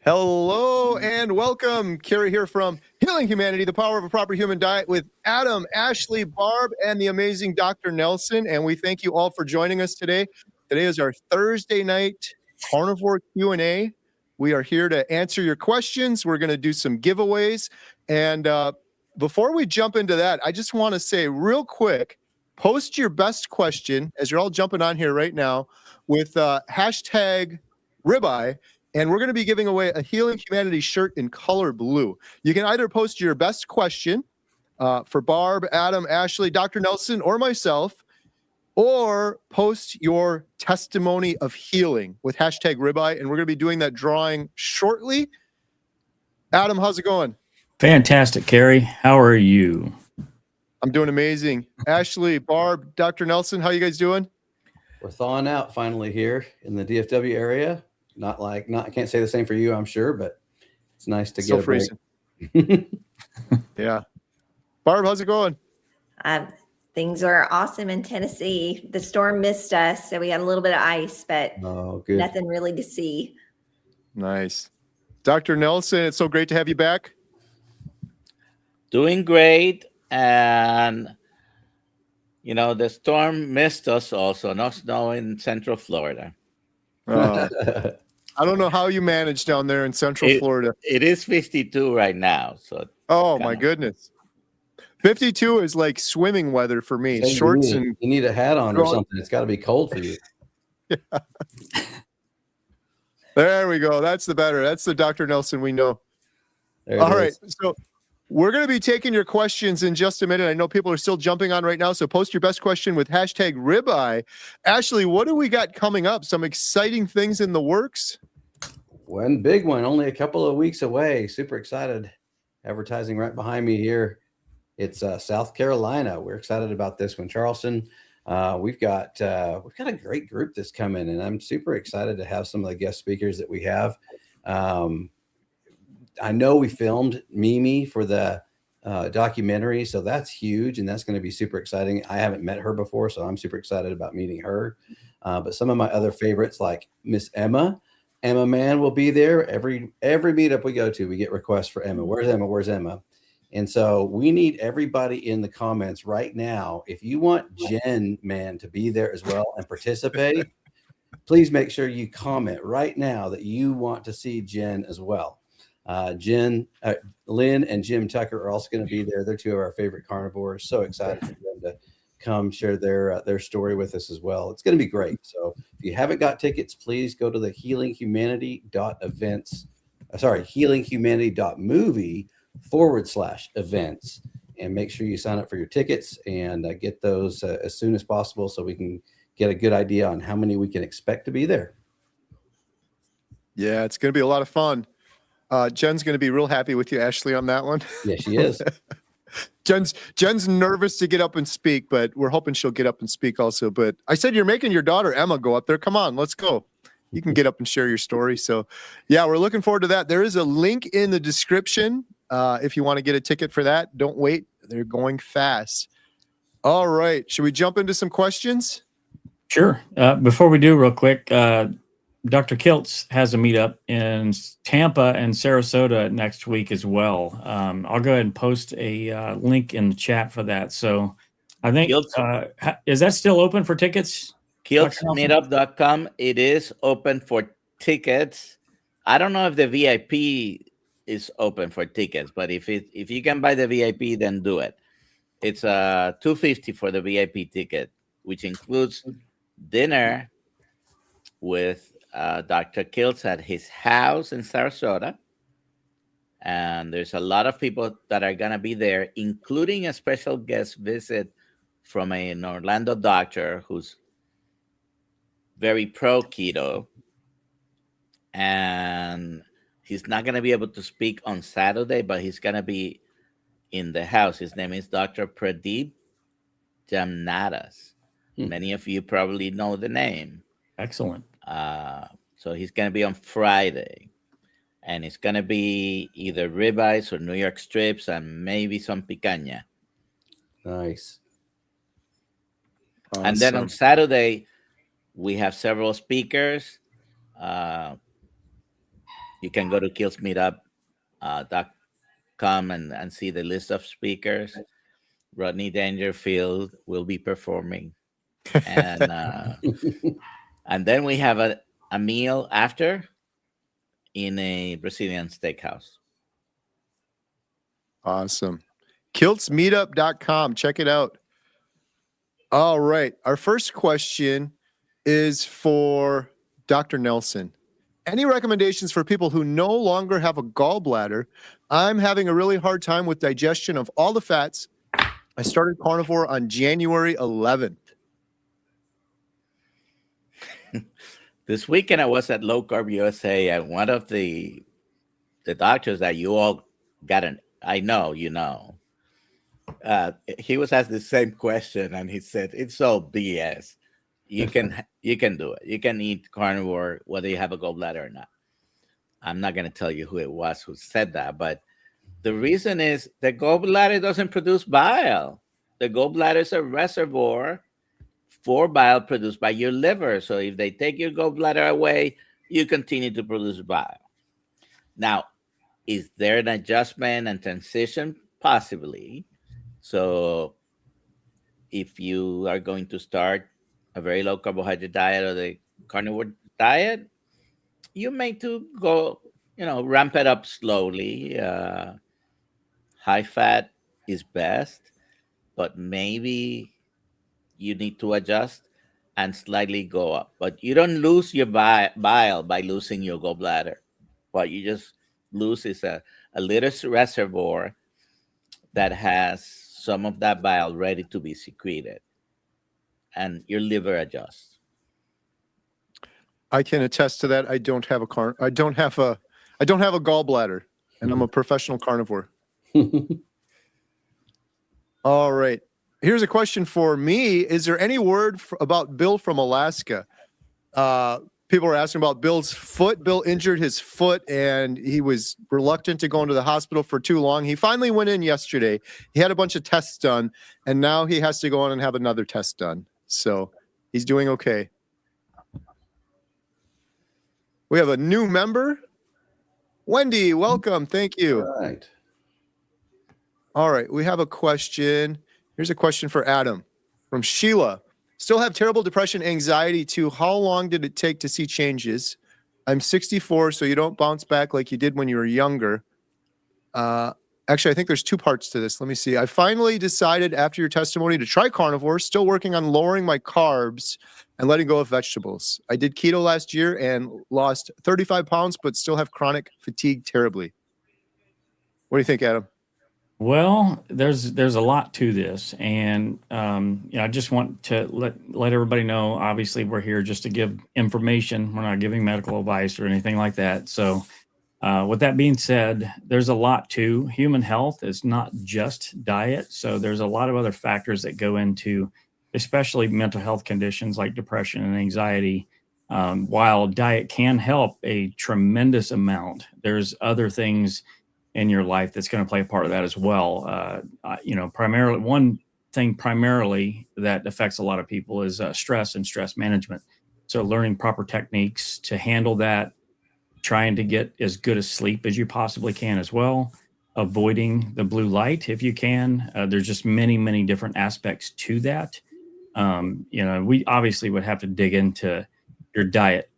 Hello and welcome. Kerry here from Healing Humanity, the Power of a Proper Human Diet with Adam, Ashley, Barb, and the amazing Dr. Nelson. And we thank you all for joining us today. Today is our Thursday night carnivore Q&A. We are here to answer your questions. We're going to do some giveaways. And before we jump into that, I just want to say real quick, post your best question as you're all jumping on here right now with hashtag ribeye. And we're going to be giving away a Healing Humanity shirt in color blue. You can either post your best question for Barb, Adam, Ashley, Dr. Nelson, or myself, or post your testimony of healing with hashtag ribeye. And we're going to be doing that drawing shortly. Adam, how's it going? Fantastic, Kerry. How are you? I'm doing amazing. Ashley, Barb, Dr. Nelson, how you guys doing? We're thawing out finally here in the DFW area. I can't say the same for you, I'm sure, but it's nice to get a break. Yeah. Barb, how's it going? Things are awesome in Tennessee. The storm missed us, so we had a little bit of ice, but nothing really to see. Nice. Dr. Nelson, it's so great to have you back. Doing great. And, the storm missed us also. No snow in Central Florida. I don't know how you manage down there in Central Florida. It is 52 right now. So my goodness. 52 is like swimming weather for me. So Shorts you need a hat on or something. It's got to be cold for you. Yeah. There we go. That's the Dr. Nelson we know. All right. So we're going to be taking your questions in just a minute. I know people are still jumping on right now, so post your best question with hashtag ribeye. Ashley, what do we got coming up? Some exciting things in the works? One big one, only a couple of weeks away. Super excited. Advertising right behind me here. It's South Carolina. We're excited about this one. Charleston. We've got a great group that's coming, and I'm super excited to have some of the guest speakers that we have. I know we filmed Mimi for the documentary, so that's huge, and that's going to be super exciting. I haven't met her before, so I'm super excited about meeting her. But some of my other favorites, like Miss Emma Mann, will be there. Every meetup we go to, we get requests for Emma. Where's Emma? Where's Emma? And so we need everybody in the comments right now. If you want Jen Mann to be there as well and participate, please make sure you comment right now that you want to see Jen as well. Lynn and Jim Tucker are also going to be there. They're two of our favorite carnivores. So excited for them to come share their story with us as well. It's going to be great. So if you haven't got tickets, please go to the healinghumanity.movie/events and make sure you sign up for your tickets and get those as soon as possible so we can get a good idea on how many we can expect to be there. Yeah, it's going to be a lot of fun. Jen's going to be real happy with you, Ashley, on that one. Yeah, she is. Jen's nervous to get up and speak, but we're hoping she'll get up and speak also. But I said, you're making your daughter Emma go up there. Come on, let's go. You can get up and share your story. So yeah, we're looking forward to that. There is a link in the description if you want to get a ticket for that. Don't wait. They're going fast. All right. Should we jump into some questions? Sure. Before we do, real quick, Dr. Kiltz has a meetup in Tampa and Sarasota next week as well. I'll go ahead and post a link in the chat for that. So I think, is that still open for tickets? KiltzMeetup.com. It is open for tickets. I don't know if the VIP is open for tickets, but if you can buy the VIP, then do it. It's $250 for the VIP ticket, which includes dinner with Dr. Kiltz at his house in Sarasota. And there's a lot of people that are going to be there, including a special guest visit from an Orlando doctor who's very pro keto. And he's not going to be able to speak on Saturday, but he's going to be in the house. His name is Dr. Pradeep Jamnadas. Many of you probably know the name. Excellent. So he's going to be on Friday, and it's going to be either ribeyes or New York strips and maybe some picanha. Nice. Awesome. And then on Saturday, we have several speakers. You can go to killsmeetup.com and see the list of speakers. Rodney Dangerfield will be performing, and and then we have a meal after in a Brazilian steakhouse. Awesome. Kiltsmeetup.com. Check it out. All right. Our first question is for Dr. Nelson. Any recommendations for people who no longer have a gallbladder? I'm having a really hard time with digestion of all the fats. I started carnivore on January 11th. This weekend I was at Low Carb USA, and one of the doctors that you all got I know, he was asked the same question, and he said, it's all BS. You can do it. You can eat carnivore whether you have a gallbladder or not. I'm not going to tell you who it was who said that, but the reason is the gallbladder doesn't produce bile. The gallbladder is a reservoir for bile produced by your liver. So if they take your gallbladder away, you continue to produce bile. Now, is there an adjustment and transition? Possibly. So if you are going to start a very low carbohydrate diet or the carnivore diet, you may to go, ramp it up slowly. High fat is best, but maybe you need to adjust and slightly go up. But you don't lose your bile by losing your gallbladder. What you just lose is a little reservoir that has some of that bile ready to be secreted, and your liver adjusts. I can attest to that. I don't have a gallbladder, and I'm a professional carnivore. All right. Here's a question for me. Is there any word about Bill from Alaska? People are asking about Bill's foot. Bill injured his foot, and he was reluctant to go into the hospital for too long. He finally went in yesterday. He had a bunch of tests done, and now he has to go on and have another test done. So he's doing okay. We have a new member. Wendy, welcome. Thank you. All right. All right. We have a question. Here's a question for Adam from Sheila. Still have terrible depression, anxiety too. How long did it take to see changes? I'm 64, so you don't bounce back like you did when you were younger. Actually, I think there's two parts to this. Let me see. I finally decided after your testimony to try carnivore, still working on lowering my carbs and letting go of vegetables. I did keto last year and lost 35 pounds, but still have chronic fatigue terribly. What do you think, Adam? Well, there's a lot to this, and I just want to let everybody know. Obviously, we're here just to give information. We're not giving medical advice or anything like that. So, with that being said, there's a lot to human health. It's not just diet. So there's a lot of other factors that go into, especially mental health conditions like depression and anxiety. While diet can help a tremendous amount, there's other things in your life that's going to play a part of that as well. Primarily, one thing primarily that affects a lot of people is stress and stress management. So learning proper techniques to handle that, trying to get as good a sleep as you possibly can as well, avoiding the blue light if you can. There's just many, many different aspects to that. We obviously would have to dig into your diet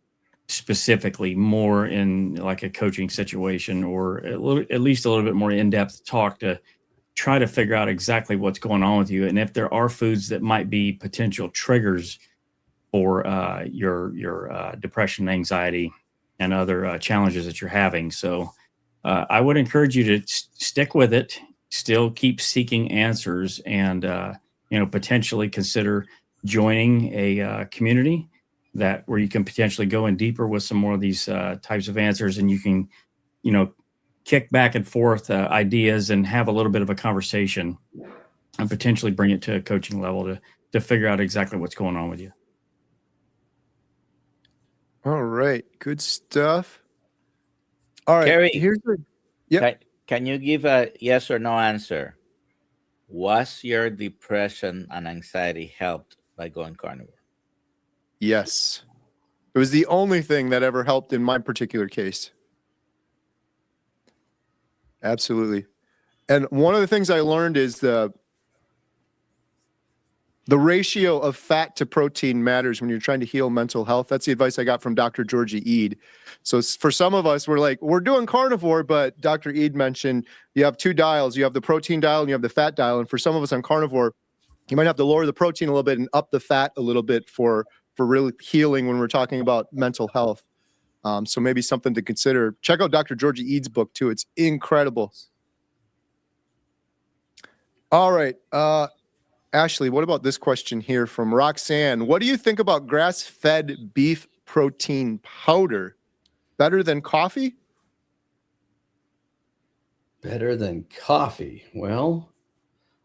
specifically more in like a coaching situation, or at least a little bit more in-depth talk to try to figure out exactly what's going on with you, and if there are foods that might be potential triggers for your depression, anxiety, and other challenges that you're having. So I would encourage you to stick with it, still keep seeking answers, and potentially consider joining a community where you can potentially go in deeper with some more of these types of answers, and you can, kick back and forth ideas and have a little bit of a conversation and potentially bring it to a coaching level to figure out exactly what's going on with you. All right. Good stuff. All right. Kerry, Yep. Can you give a yes or no answer? Was your depression and anxiety helped by going carnivore? Yes. It was the only thing that ever helped in my particular case. Absolutely. And one of the things I learned is the ratio of fat to protein matters when you're trying to heal mental health. That's the advice I got from Dr. Georgie Eid. So for some of us, we're doing carnivore, but Dr. Eid mentioned you have two dials. You have the protein dial and you have the fat dial. And for some of us on carnivore, you might have to lower the protein a little bit and up the fat a little bit for really healing when we're talking about mental health. So maybe something to consider. Check out Dr. Georgie Eid's book too. It's incredible. All right. Ashley, what about this question here from Roxanne? What do you think about grass-fed beef protein powder? Better than coffee? Better than coffee? Well,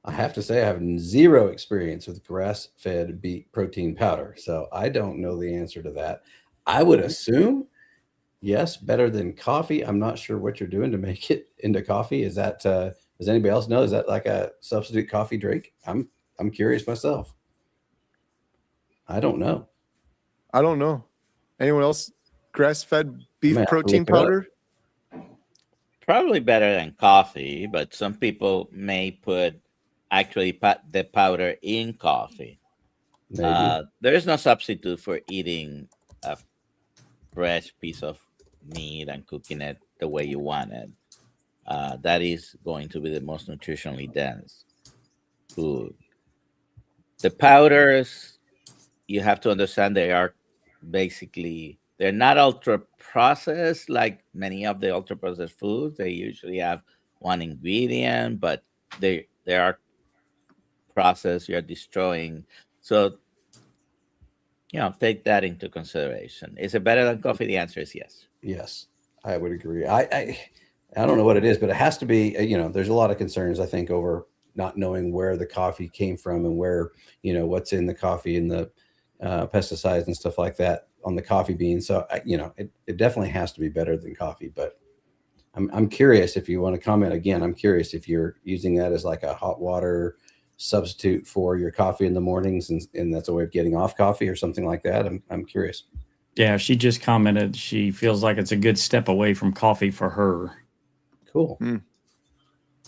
I have to say I have zero experience with grass-fed beef protein powder, so I don't know the answer to that. I would assume, yes, better than coffee. I'm not sure what you're doing to make it into coffee. Is that, does anybody else know? Is that like a substitute coffee drink? I'm curious myself. I don't know. Anyone else? Grass-fed beef protein powder? Probably better than coffee, but some people may put the powder in coffee. There is no substitute for eating a fresh piece of meat and cooking it the way you want it. That is going to be the most nutritionally dense food. The powders, you have to understand they're not ultra processed like many of the ultra processed foods. They usually have one ingredient, but they are processed. You're destroying. So, take that into consideration. Is it better than coffee? The answer is yes. Yes, I would agree. I don't know what it is, but it has to be, there's a lot of concerns, I think, over not knowing where the coffee came from and where, what's in the coffee and the pesticides and stuff like that on the coffee beans. So, it definitely has to be better than coffee, but I'm curious if you want to comment again. I'm curious if you're using that as like a hot water substitute for your coffee in the mornings and that's a way of getting off coffee or something like that. I'm curious. Yeah, she just commented she feels like it's a good step away from coffee for her. Cool.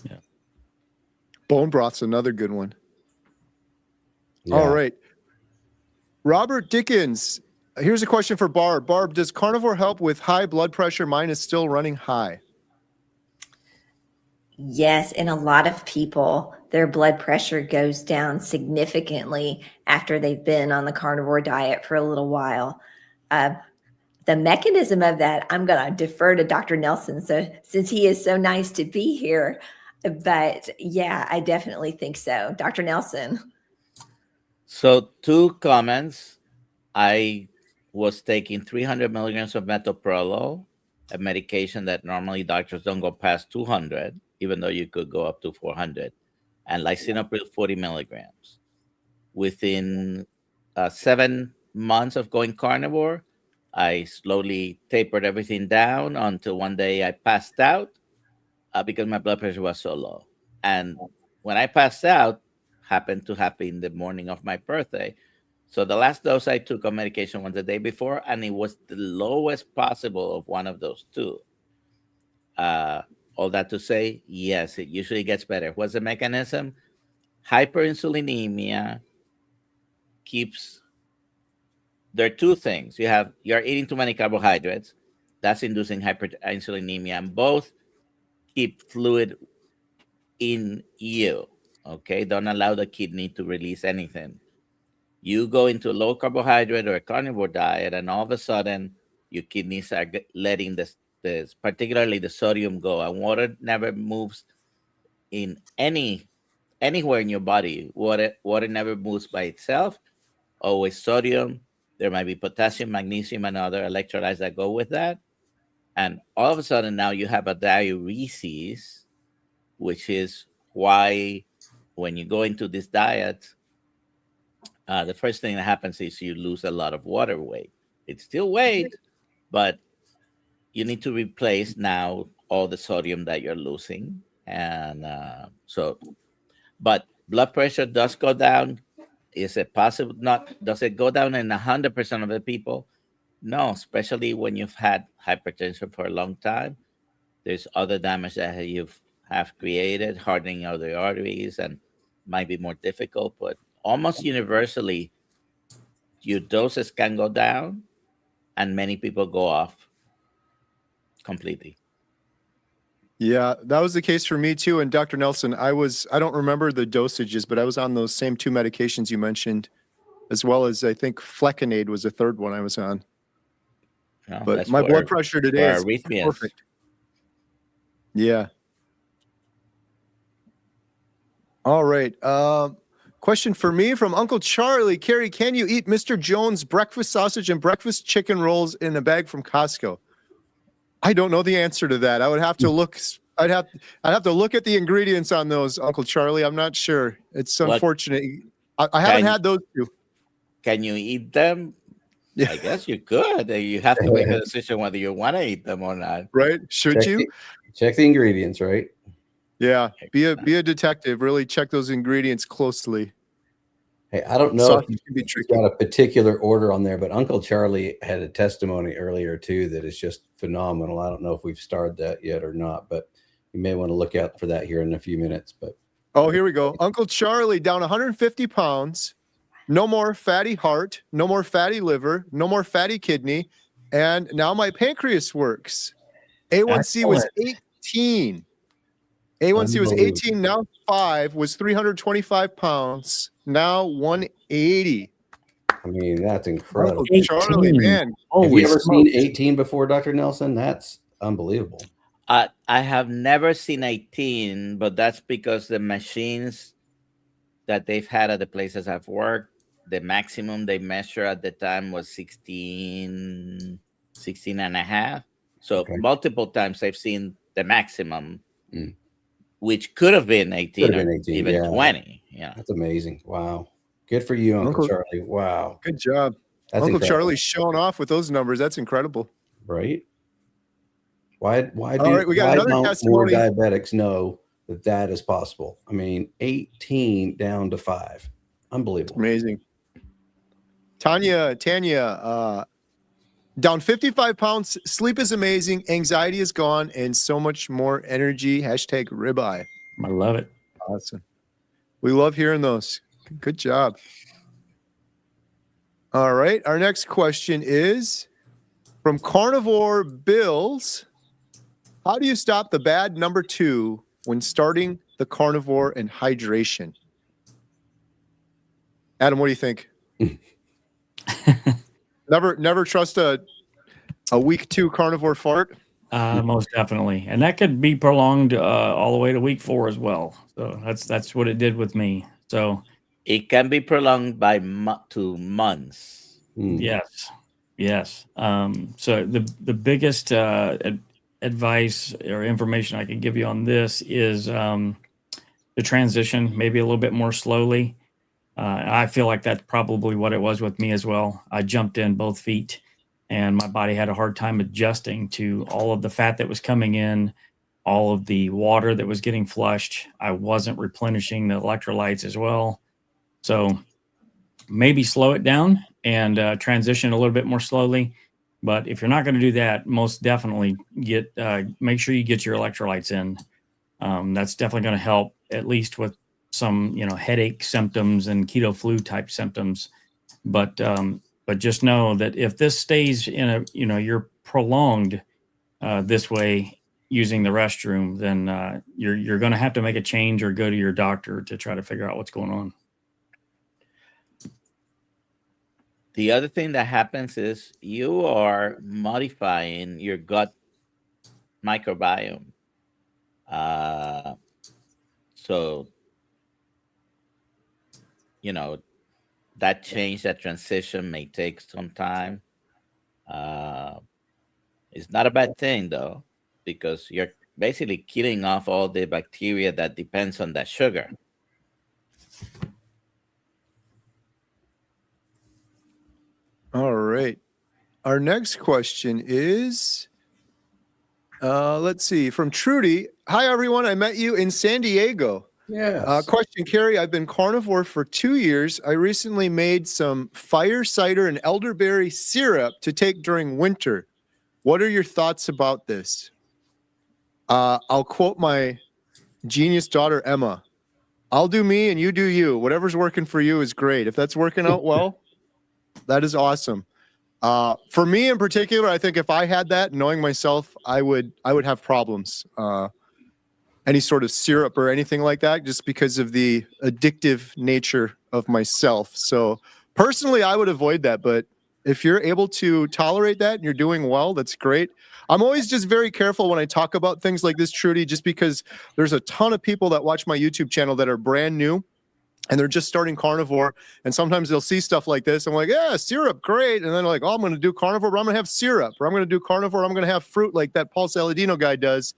Yeah. Bone broth's another good one. Yeah. All right. Robert Dickens. Here's a question for Barb. Barb, does carnivore help with high blood pressure? Mine is still running high. Yes, and a lot of people, their blood pressure goes down significantly after they've been on the carnivore diet for a little while. The mechanism of that, I'm going to defer to Dr. Nelson, so since he is so nice to be here. But yeah, I definitely think so. Dr. Nelson. So 2 comments. I was taking 300 milligrams of metoprolol, a medication that normally doctors don't go past 200, even though you could go up to 400, and lisinopril 40 milligrams. Within 7 months of going carnivore, I slowly tapered everything down until one day I passed out because my blood pressure was so low. And when I passed out, happened to happen the morning of my birthday. So the last dose I took of medication was the day before, and it was the lowest possible of one of those 2. All that to say, yes, it usually gets better. What's the mechanism? Hyperinsulinemia there are 2 things. You're eating too many carbohydrates. That's inducing hyperinsulinemia, and both keep fluid in you. Okay, don't allow the kidney to release anything. You go into a low carbohydrate or a carnivore diet, and all of a sudden, your kidneys are letting this particularly the sodium go, and water never moves in anywhere in your body. Water never moves by itself. Always sodium. There might be potassium, magnesium, and other electrolytes that go with that. And all of a sudden now you have a diuresis, which is why when you go into this diet, the first thing that happens is you lose a lot of water weight. It's still weight, but you need to replace now all the sodium that you're losing. And but blood pressure does go down. Is it possible? Does it go down in 100% of the people? No, especially when you've had hypertension for a long time. There's other damage that you have created, hardening of the arteries, and might be more difficult. But almost universally, your doses can go down, and many people go off completely. Yeah, that was the case for me too. And Dr. Nelson, I don't remember the dosages, but I was on those same two medications you mentioned, as well as I think Flecainide was the third one I was on. No, But that's my for- blood pressure today for is arrhythmias. perfect. Yeah. All right. Question for me from Uncle Charlie. Carrie, can you eat Mr. Jones breakfast sausage and breakfast chicken rolls in a bag from Costco? I don't know the answer to that. I would have to look. I'd have to look at the ingredients on those, Uncle Charlie. I'm not sure. It's What- unfortunate. I haven't Can- had those two. Can you eat them? Yeah. I guess you could. You have to make a decision whether you want to eat them or not. Right? Should you? Check the ingredients, right? Yeah. Be a detective. Really check those ingredients closely. Hey, I don't know if Sausage can be tricky. got a particular order on there, but Uncle Charlie had a testimony earlier too that is just phenomenal. I don't know if we've started that yet or not, but you may want to look out for that here in a few minutes. But Oh, here we go. Uncle Charlie down 150 pounds. No more fatty heart. No more fatty liver. No more fatty kidney. And now my pancreas works. A1C was 18. A1C was 18. Now 5 was 325 pounds. Now 180. I mean, that's incredible. Uncle Charlie, 18. man. Have Holy you ever smokes. seen 18 before, Dr. Nelson? That's unbelievable. I have never seen 18, but that's because the machines that they've had at the places I've worked, the maximum they measure at the time was 16 and a half. So Okay. multiple times I've seen the maximum, Mm. which could have been 18 Could have or been 18, even yeah. 20. Yeah. That's amazing. Wow. Good for you, Uncle Uncle- Charlie. Wow. Good job. That's Uncle incredible, Charlie's showing off with those numbers. That's incredible. right? Why do All right, we got why another don't more testimony. diabetics know that that is possible? I mean, 18 down to 5. Unbelievable. Amazing. Tanya, down 55 pounds. Sleep is amazing. Anxiety is gone, and so much more energy. Hashtag ribeye. I love it. Awesome. We love hearing those. Good job. All right. Our next question is from Carnivore Bills. How do you stop the bad number 2 when starting the carnivore and hydration? Adam, what do you think? Never trust a week 2 carnivore fart. Most definitely, and that could be prolonged all the way to week 4 as well. So that's what it did with me. So It can be prolonged by to months. Mm. yes. So the biggest advice or information I could give you on this is the transition, maybe a little bit more slowly. I feel like that's probably what it was with me as well. I jumped in both feet, and my body had a hard time adjusting to all of the fat that was coming in, all of the water that was getting flushed. I wasn't replenishing the electrolytes as well. So maybe slow it down and transition a little bit more slowly. But if you're not going to do that, most definitely make sure you get your electrolytes in. That's definitely going to help, at least with some headache symptoms and keto flu type symptoms. But just know that if this stays in you're prolonged this way using the restroom, then you're going to have to make a change or go to your doctor to try to figure out what's going on. The other thing that happens is you are modifying your gut microbiome. So, that change, that transition may take some time. It's not a bad thing, though, because you're basically killing off all the bacteria that depends on that sugar. All right. Our next question is, let's see, from Trudy. Hi, everyone. I met you in San Diego. Yes. Question, Carrie. I've been carnivore for 2 years. I recently made some fire cider and elderberry syrup to take during winter. What are your thoughts about this? I'll quote my genius daughter, Emma. I'll do me and you do you. Whatever's working for you is great. If that's working out well, that is awesome. For me in particular, I think if I had that, knowing myself, I would have problems. Any sort of syrup or anything like that, just because of the addictive nature of myself. So personally, I would avoid that. But if you're able to tolerate that and you're doing well, that's great. I'm always just very careful when I talk about things like this, Trudy, just because there's a ton of people that watch my YouTube channel that are brand new and they're just starting carnivore. And sometimes they'll see stuff like this. I'm like, yeah, syrup, great. And then they're like, oh, I'm going to do carnivore, but I'm going to have syrup. Or I'm going to do carnivore, I'm going to have fruit like that Paul Saladino guy does.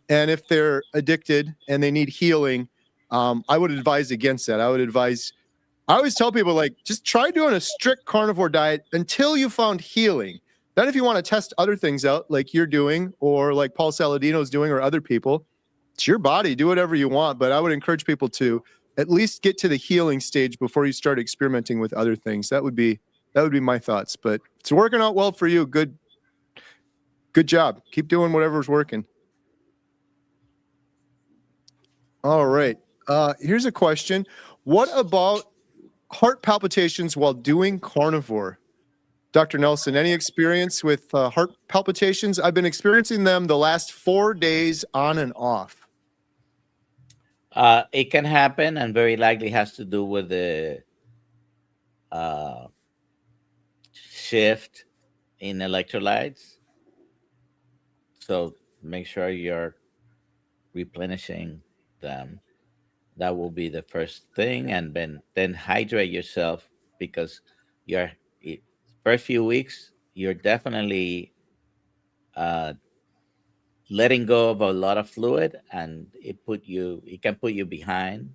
And if they're addicted and they need healing, I would advise against that. I always tell people, like, just try doing a strict carnivore diet until you found healing. Then if you want to test other things out, like you're doing, or like Paul Saladino's doing, or other people, it's your body. Do whatever you want. But I would encourage people to at least get to the healing stage before you start experimenting with other things. That would be my thoughts. But it's working out well for you. Good job. Keep doing whatever's working. All right. Here's a question. What about heart palpitations while doing carnivore? Dr. Nelson, any experience with heart palpitations? I've been experiencing them the last 4 days on and off. It can happen, and very likely has to do with the shift in electrolytes. So make sure you're replenishing them. That will be the first thing, and then hydrate yourself, because first few weeks you're definitely letting go of a lot of fluid, and it can put you behind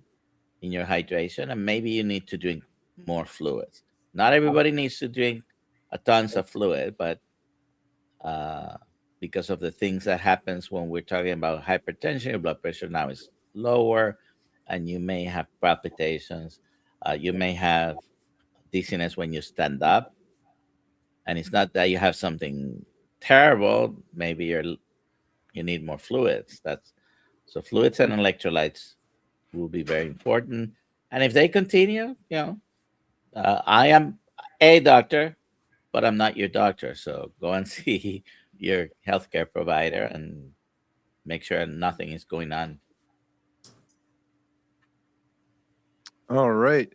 in your hydration, and maybe you need to drink more fluids. Not everybody needs to drink a tons of fluid, but because of the things that happens when we're talking about hypertension, your blood pressure now is lower, and you may have palpitations. You may have dizziness when you stand up, and it's not that you have something terrible. Maybe you need more fluids. So fluids and electrolytes will be very important. And if they continue, I am a doctor, but I'm not your doctor. So go and see your healthcare provider and make sure nothing is going on. All right.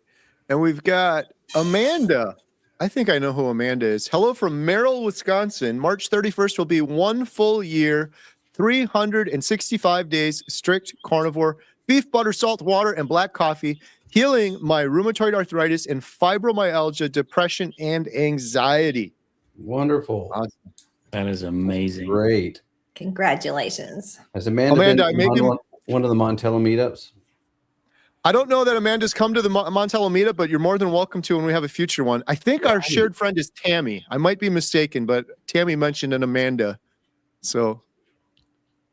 And we've got Amanda. I think I know who Amanda is. Hello from Merrill, Wisconsin. March 31st will be 1 full year, 365 days, strict carnivore, beef, butter, salt, water, and black coffee, healing my rheumatoid arthritis and fibromyalgia, depression, and anxiety. Wonderful. Awesome. That is amazing. Great. Congratulations. Has Amanda been Amanda, one of the Montello meetups? I don't know that Amanda's come to the Montello meetup, but you're more than welcome to when we have a future one. I think our shared friend is Tammy. I might be mistaken, but Tammy mentioned an Amanda. So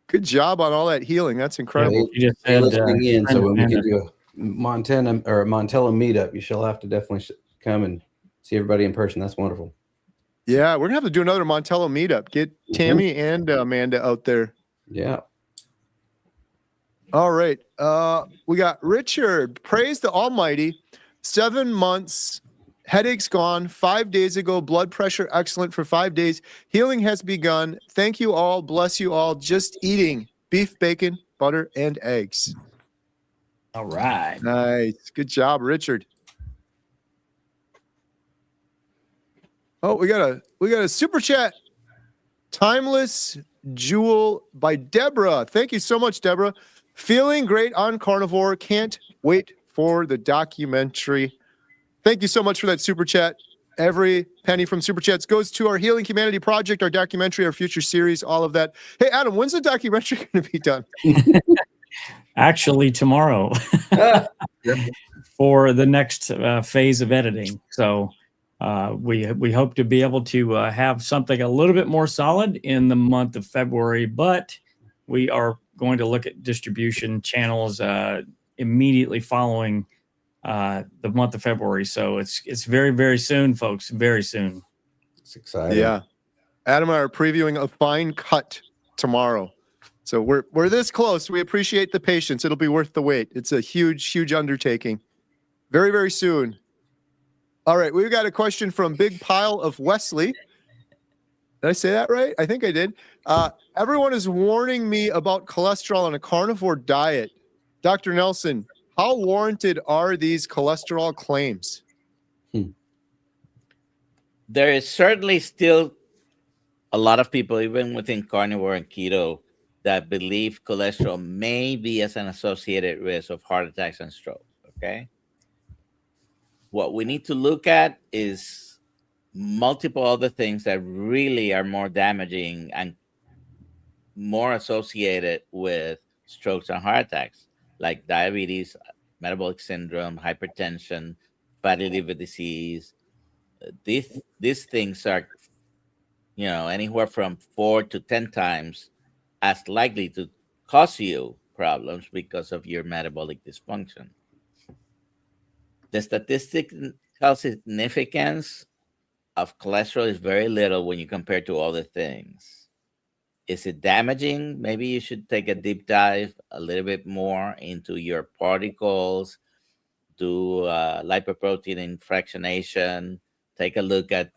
good job on all that healing. That's incredible. You just They're said, listening in, so when we Amanda. can do a Montello meetup, you shall have to definitely come and see everybody in person. That's wonderful. Yeah, we're gonna have to do another Montello meetup. Get Tammy and Amanda out there. Yeah. All right. We got Richard. Praise the Almighty. 7 months. Headaches gone. 5 days ago. Blood pressure excellent for 5 days. Healing has begun. Thank you all. Bless you all. Just eating beef, bacon, butter, and eggs. All right. Nice. Good job, Richard. Oh, we got a super chat. Timeless Jewel by Deborah. Thank you so much, Deborah. Feeling great on carnivore. Can't wait for the documentary. Thank you so much for that super chat. Every penny from super chats goes to our Healing Humanity Project, our documentary, our future series, all of that. Hey, Adam, when's the documentary going to be done? Actually, tomorrow for the next phase of editing. So we hope to be able to have something a little bit more solid in the month of February, but we are going to look at distribution channels immediately following the month of February. So it's very, very soon, folks. Very soon. It's exciting. Yeah. Adam and I are previewing A Fine Cut tomorrow. So we're this close. We appreciate the patience. It'll be worth the wait. It's a huge undertaking. Very, very soon. All right, we've got a question from Big Pile of Wesley. Did I say that right? I think I did. Everyone is warning me about cholesterol on a carnivore diet. Dr. Nelson, how warranted are these cholesterol claims? There is certainly still a lot of people, even within carnivore and keto, that believe cholesterol may be as an associated risk of heart attacks and stroke. Okay. What we need to look at is multiple other things that really are more damaging and more associated with strokes and heart attacks, like diabetes, metabolic syndrome, hypertension, fatty liver disease. These things are, anywhere from 4 to 10 times as likely to cause you problems because of your metabolic dysfunction. The statistical significance of cholesterol is very little when you compare to other things. Is it damaging? Maybe you should take a deep dive a little bit more into your particles, do lipoprotein fractionation, take a look at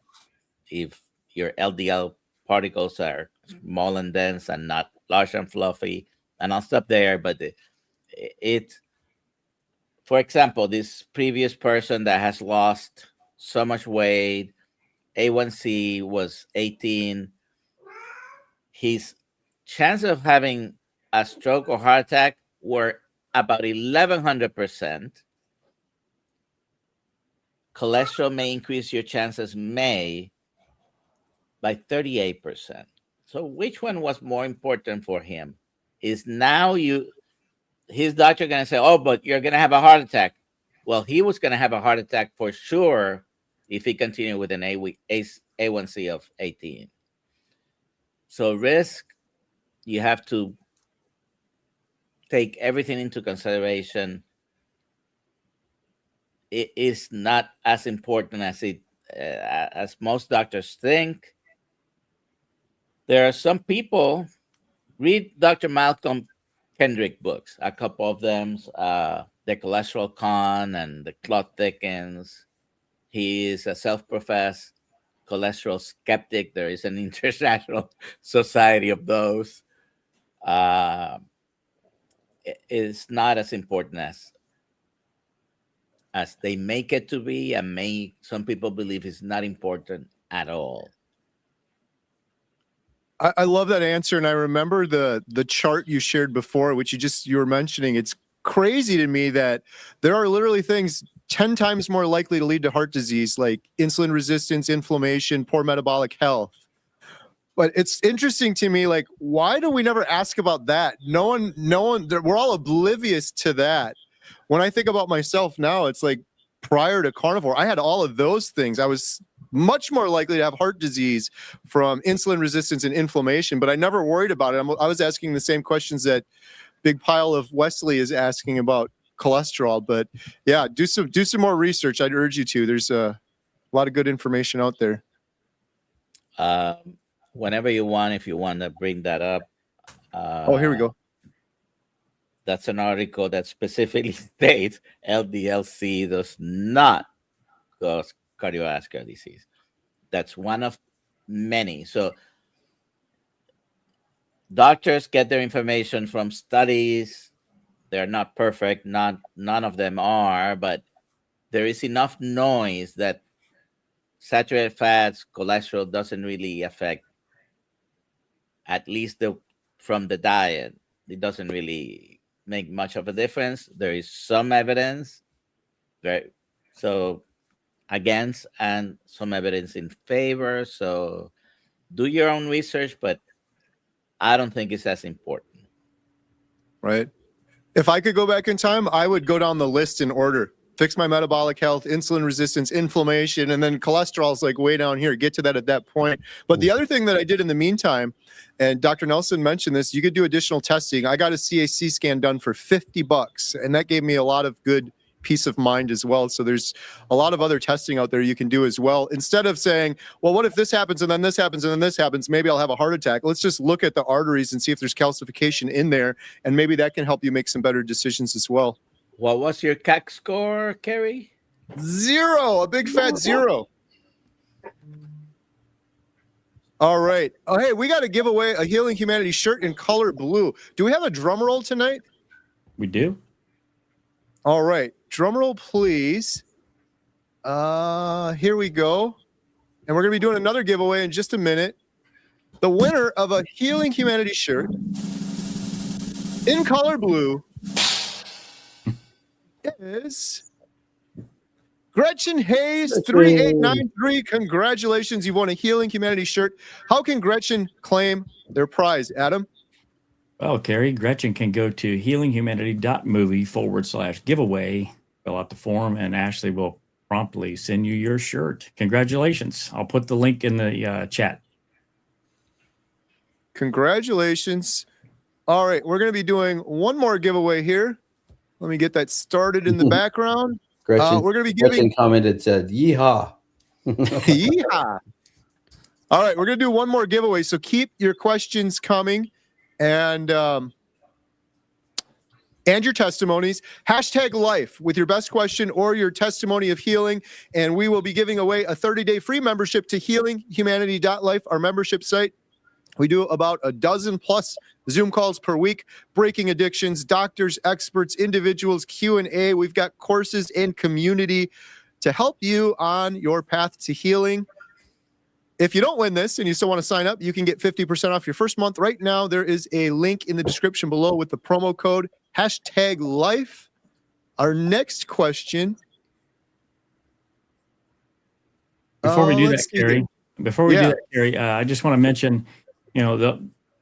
if your LDL particles are small and dense and not large and fluffy. And I'll stop there, but for example, this previous person that has lost so much weight, A1C was 18, his chance of having a stroke or heart attack were about 1,100%. Cholesterol may increase your chances by 38%. So which one was more important for him? Is now his doctor going to say, oh, but you're going to have a heart attack. Well, he was going to have a heart attack for sure if he continued with an A1C of 18. So risk, you have to take everything into consideration. It is not as important as most doctors think. There are some people, read Dr. Malcolm Kendrick books, a couple of them, The Cholesterol Con and The Clot Thickens. He is a self-professed cholesterol skeptic. There is an international society of those. It's not as important as they make it to be, and some people believe it's not important at all. I love that answer, and I remember the chart you shared before, which you were mentioning. It's crazy to me that there are literally things 10 times more likely to lead to heart disease, like insulin resistance, inflammation, poor metabolic health. But it's interesting to me, like, why do we never ask about that? No one, we're all oblivious to that. When I think about myself now, it's like prior to carnivore, I had all of those things. I was much more likely to have heart disease from insulin resistance and inflammation, but I never worried about it. I was asking the same questions that Big Pile of Wesley is asking about cholesterol. But yeah, do some more research. I'd urge you to. There's a lot of good information out there. Whenever you want, if you want to bring that up. Here we go. That's an article that specifically states LDL-C does not cause cardiovascular disease. That's one of many. So doctors get their information from studies. They're not perfect. None of them are, but there is enough noise that saturated fats, cholesterol doesn't really affect, at least from the diet. It doesn't really make much of a difference. There is some evidence, against, and some evidence in favor. So do your own research, but I don't think it's as important. Right. If I could go back in time, I would go down the list in order. Fix my metabolic health, insulin resistance, inflammation, and then cholesterol is like way down here. Get to that at that point. But the other thing that I did in the meantime, and Dr. Nelson mentioned this, you could do additional testing. I got a CAC scan done for $50, and that gave me a lot of good peace of mind as well. So there's a lot of other testing out there you can do as well. Instead of saying, well, what if this happens and then this happens and then this happens? Maybe I'll have a heart attack. Let's just look at the arteries and see if there's calcification in there. And maybe that can help you make some better decisions as well. What was your CAC score, Kerry? 0, a big fat 0. All right. Oh, hey, we got to give away a Healing Humanity shirt in color blue. Do we have a drum roll tonight? We do. All right. Drum roll, please. Here we go. And we're going to be doing another giveaway in just a minute. The winner of a Healing Humanity shirt in color blue is Gretchen Hayes 3893. Congratulations. You've won a Healing Humanity shirt. How can Gretchen claim their prize, Adam? Well, Carrie, Gretchen can go to healinghumanity.movie/giveaway, fill out the form, and Ashley will promptly send you your shirt. Congratulations. I'll put the link in the chat. Congratulations. All right. We're going to be doing one more giveaway here. Let me get that started in the background. Gretchen, We're going to be giving. Gretchen commented, said, "Yeehaw!" Yeah. All right, we're going to do one more giveaway. So keep your questions coming, and your testimonies. #life with your best question or your testimony of healing, and we will be giving away a 30-day free membership to healinghumanity.life, our membership site. We do about a dozen plus Zoom calls per week, breaking addictions, doctors, experts, individuals, Q&A. We've got courses and community to help you on your path to healing. If you don't win this and you still want to sign up, you can get 50% off your first month. Right now, there is a link in the description below with the promo code #life. Our next question. Before we do that, let's see. Carrie, Yeah. I just want to mention,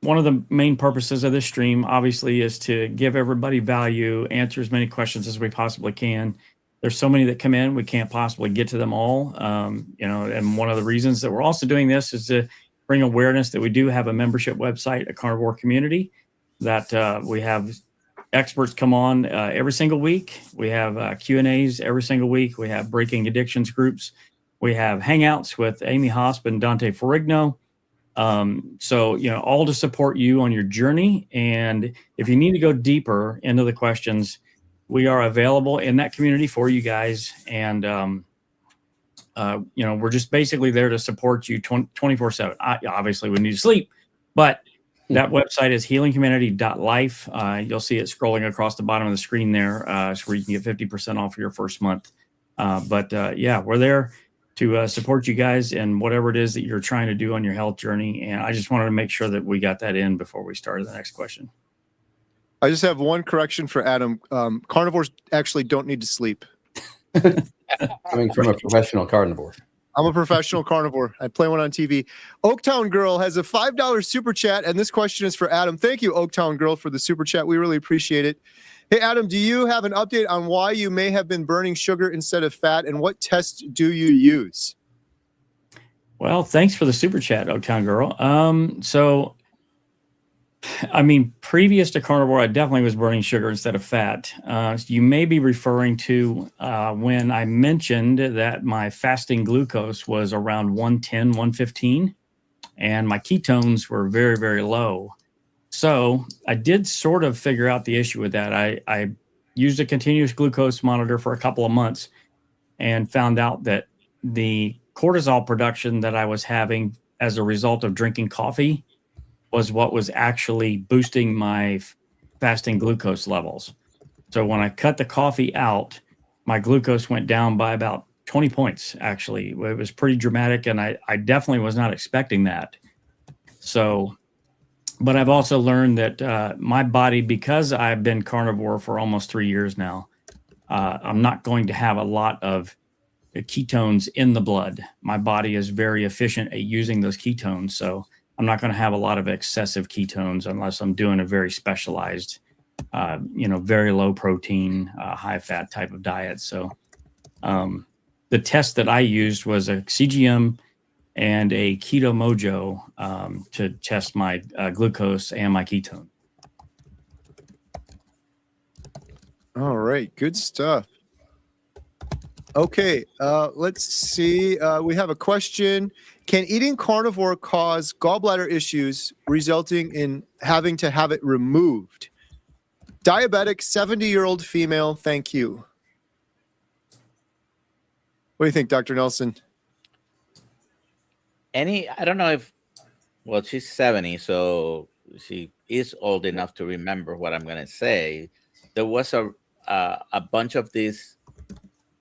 one of the main purposes of this stream, obviously, is to give everybody value, answer as many questions as we possibly can. There's so many that come in, we can't possibly get to them all. And one of the reasons that we're also doing this is to bring awareness that we do have a membership website, a carnivore community, that we have experts come on every single week. We have Q&As every single week. We have breaking addictions groups. We have hangouts with Amy Hosp and Dante Ferrigno. All to support you on your journey. And if you need to go deeper into the questions, we are available in that community for you guys. And, we're just basically there to support you 24/7. Obviously, we need to sleep, but that website is healinghumanity.life. You'll see it scrolling across the bottom of the screen there, where you can get 50% off your first month. We're there to support you guys in whatever it is that you're trying to do on your health journey. And I just wanted to make sure that we got that in before we started the next question. I just have one correction for Adam. Carnivores actually don't need to sleep. Coming from a professional carnivore. I'm a professional carnivore. I play one on TV. Oaktown Girl has a $5 super chat, and this question is for Adam. Thank you, Oaktown Girl, for the super chat. We really appreciate it. Hey, Adam, do you have an update on why you may have been burning sugar instead of fat, and what tests do you use? Well, thanks for the super chat, Oaktown Girl. Previous to carnivore, I definitely was burning sugar instead of fat. You may be referring to when I mentioned that my fasting glucose was around 110, 115, and my ketones were very, very low. So I did sort of figure out the issue with that. I used a continuous glucose monitor for a couple of months and found out that the cortisol production that I was having as a result of drinking coffee was what was actually boosting my fasting glucose levels. So when I cut the coffee out, my glucose went down by about 20 points, actually. It was pretty dramatic, and I definitely was not expecting that. So, but I've also learned that my body, because I've been carnivore for almost 3 years now, I'm not going to have a lot of ketones in the blood. My body is very efficient at using those ketones, so I'm not going to have a lot of excessive ketones unless I'm doing a very specialized, very low protein, high fat type of diet. So the test that I used was a CGM and a Keto Mojo to test my glucose and my ketone. All right, good stuff. Okay, let's see. We have a question. Can eating carnivore cause gallbladder issues resulting in having to have it removed? Diabetic 70-year-old female, thank you. What do you think, Dr. Nelson? I don't know if, well, she's 70, so she is old enough to remember what I'm going to say. There was a bunch of these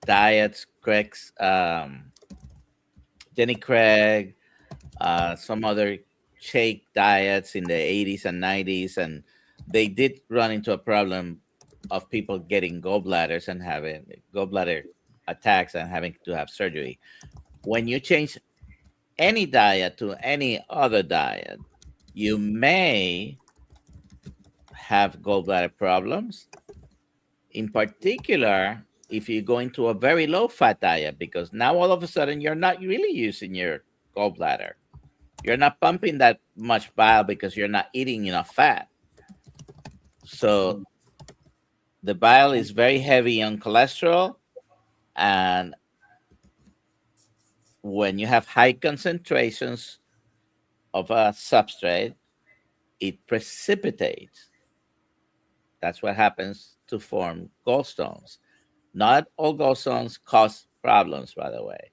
diets, Craig's, Jenny Craig, some other shake diets in the 80s and 90s, and they did run into a problem of people getting gallbladders and having gallbladder attacks and having to have surgery. When you change any diet to any other diet, you may have gallbladder problems. In particular, if you go into a very low fat diet, because now all of a sudden you're not really using your gallbladder. You're not pumping that much bile because you're not eating enough fat. So the bile is very heavy on cholesterol, and when you have high concentrations of a substrate, it precipitates. That's what happens to form gallstones. Not all gallstones cause problems, by the way.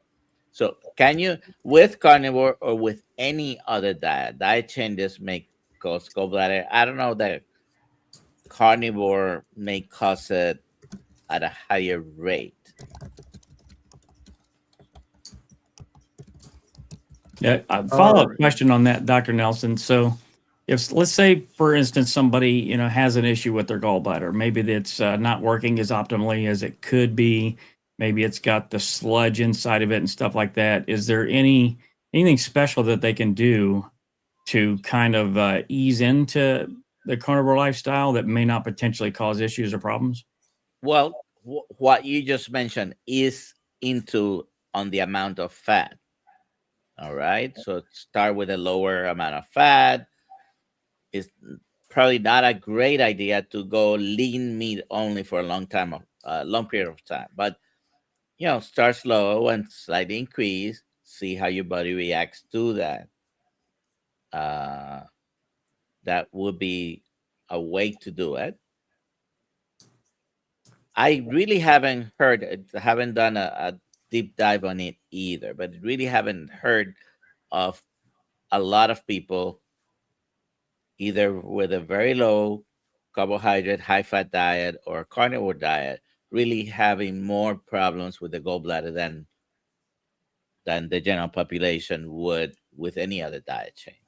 So can you, with carnivore or with any other diet changes may cause gallbladder? I don't know that carnivore may cause it at a higher rate. Yeah, a follow-up question on that, Dr. Nelson. So if, let's say, for instance, somebody, has an issue with their gallbladder, maybe it's not working as optimally as it could be. Maybe it's got the sludge inside of it and stuff like that. Is there anything special that they can do to kind of ease into the carnivore lifestyle that may not potentially cause issues or problems? Well, what you just mentioned is on the amount of fat. All right. So start with a lower amount of fat. It's probably not a great idea to go lean meat only for a long period of time. But start slow and slightly increase. See how your body reacts to that. That would be a way to do it. I really haven't done a deep dive on it either, but really haven't heard of a lot of people either with a very low carbohydrate, high fat diet or carnivore diet really having more problems with the gallbladder than the general population would with any other diet changes.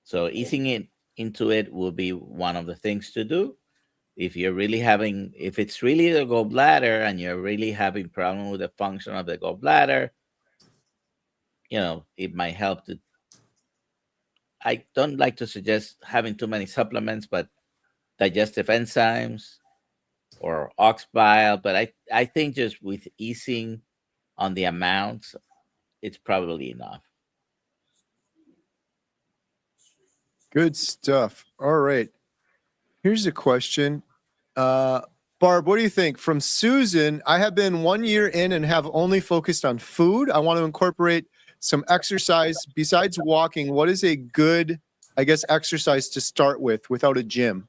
So easing into it will be one of the things to do. If it's really the gallbladder and you're really having problem with the function of the gallbladder, it might help to. I don't like to suggest having too many supplements, but digestive enzymes or ox bile. But I think just with easing on the amounts, it's probably enough. Good stuff. All right. Here's a question. Barb, what do you think? From Susan, I have been 1 year in and have only focused on food. I want to incorporate some exercise besides walking. What is a good, exercise to start with without a gym?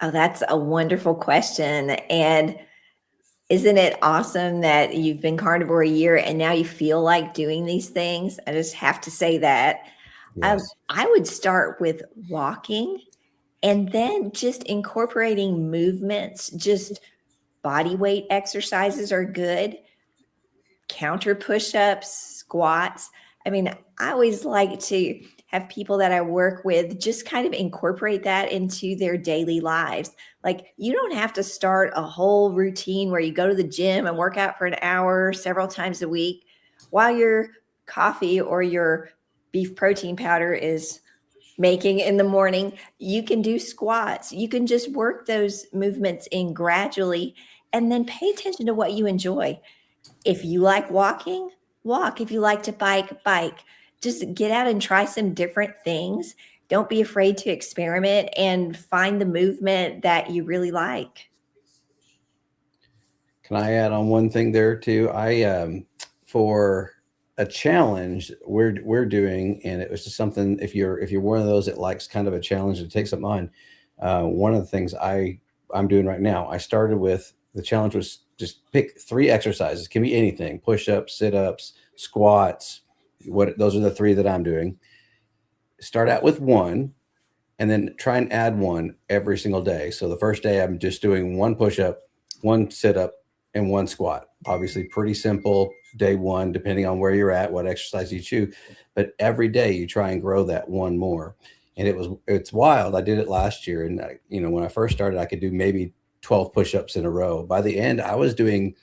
Oh, that's a wonderful question. And isn't it awesome that you've been carnivore a year and now you feel like doing these things? I just have to say that. Yes. I would start with walking and then just incorporating movements. Just body weight exercises are good. Counter push-ups, squats. I mean, I always like to have people that I work with just kind of incorporate that into their daily lives. Like, you don't have to start a whole routine where you go to the gym and work out for an hour several times a week while your coffee or your beef protein powder is making in the morning. You can do squats. You can just work those movements in gradually and then pay attention to what you enjoy. If you like walking, walk. If you like to bike, bike. Just get out and try some different things. Don't be afraid to experiment and find the movement that you really like. Can I add on one thing there too? I for a challenge we're doing, and it was just something. If you're one of those that likes kind of a challenge and takes something on, one of the things I'm doing right now. I started with the challenge was just pick 3 exercises. Can be anything: push-ups, sit-ups, squats. Those are the 3 that I'm doing. Start out with 1, and then try and add 1 every single day. So the first day I'm just doing 1 push-up, 1 sit-up, and 1 squat. Obviously pretty simple day 1, depending on where you're at, what exercise you choose. But every day you try and grow that 1 more. And it's wild. I did it last year. And when I first started, I could do maybe 12 push-ups in a row. By the end, I was doing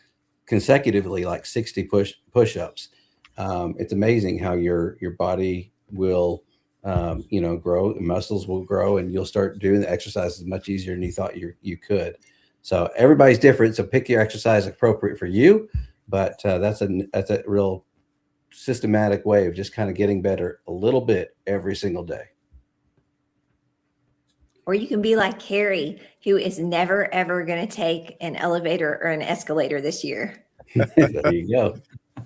consecutively like 60 push-ups. It's amazing how your body will grow, the muscles will grow, and you'll start doing the exercises much easier than you thought you could. So everybody's different. So pick your exercise appropriate for you. But that's a real systematic way of just kind of getting better a little bit every single day. Or you can be like Carrie, who is never, ever going to take an elevator or an escalator this year. There you go.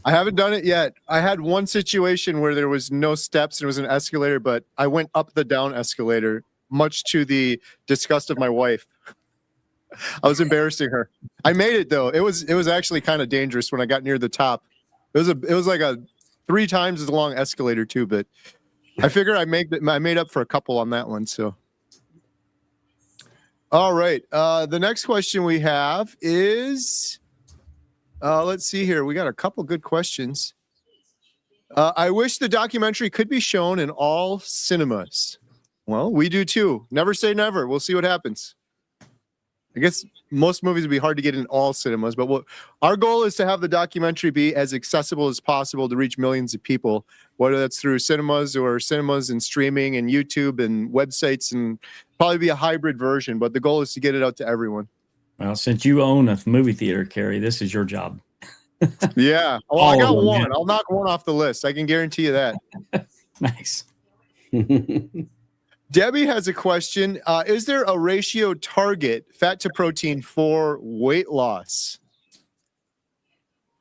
I haven't done it yet. I had one situation where there was no steps and it was an escalator, but I went up the down escalator, much to the disgust of my wife. I was embarrassing her. I made it though. It was actually kind of dangerous when I got near the top. It was like a 3 times as long escalator too, but I figured I made up for a couple on that one. So, all right. The next question we have is, let's see here. We got a couple good questions. I wish the documentary could be shown in all cinemas. Well, we do too. Never say never. We'll see what happens. I guess most movies would be hard to get in all cinemas, but our goal is to have the documentary be as accessible as possible to reach millions of people, whether that's through cinemas and streaming and YouTube and websites, and probably be a hybrid version. But the goal is to get it out to everyone. Well, since you own a movie theater, Carrie, this is your job. Yeah. Well, I got one. Yeah. I'll knock one off the list. I can guarantee you that. Nice. Debbie has a question. Is there a ratio target, fat to protein, for weight loss?